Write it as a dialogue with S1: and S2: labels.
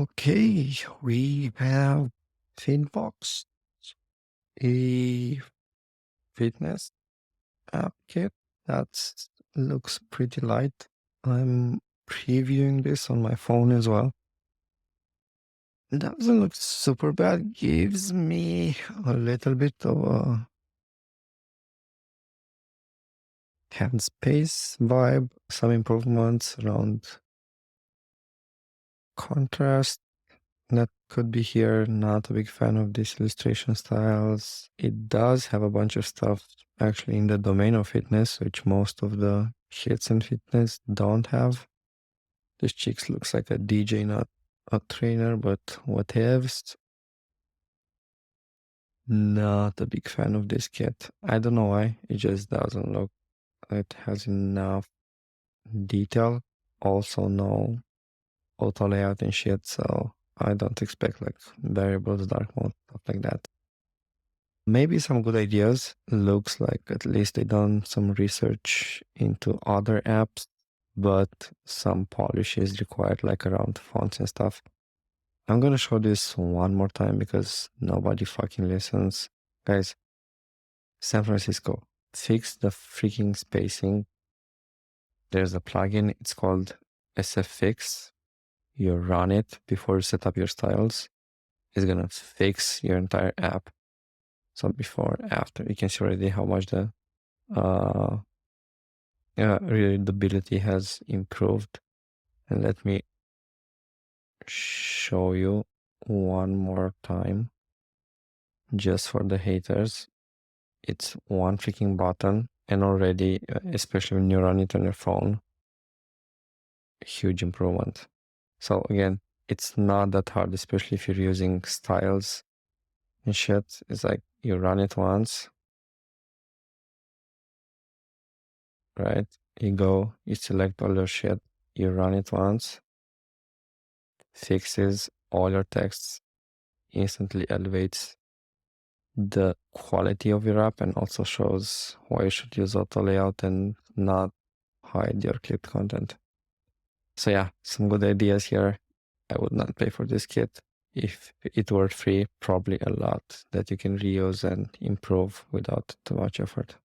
S1: Okay, we have Fitbox, a fitness app kit that looks pretty light. I'm previewing this on my phone as well. It doesn't look super bad. Gives me a little bit of a handspace vibe. Some improvements around contrast that could be here. Not a big fan of these illustration styles. It does have a bunch of stuff actually in the domain of fitness, which most of the hits in fitness don't have. This chick looks like a DJ, not a trainer, but whatevs. Not a big fan of this kit. I don't know why. It just doesn't look like it has enough detail. Also no auto layout and shit, so I don't expect like variables, dark mode, stuff like that. Maybe some good ideas. Looks like at least they done some research into other apps, but some polish is required, like around fonts and stuff. I'm gonna show this one more time because nobody fucking listens. Guys, San Francisco, fix the freaking spacing. There's a plugin, it's called SFX. You run it before you set up your styles. It's gonna fix your entire app. So before, after, you can see already how much the readability has improved. And let me show you one more time, just for the haters. It's one freaking button, and already, especially when you run it on your phone, huge improvement. So again, it's not that hard, especially if you're using styles and shit. It's like you run it once, right? You go, you select all your shit, you run it once, fixes all your texts, instantly elevates the quality of your app, and also shows why you should use auto layout and not hide your clipped content. So yeah, some good ideas here. I would not pay for this kit. If it were free, probably a lot that you can reuse and improve without too much effort.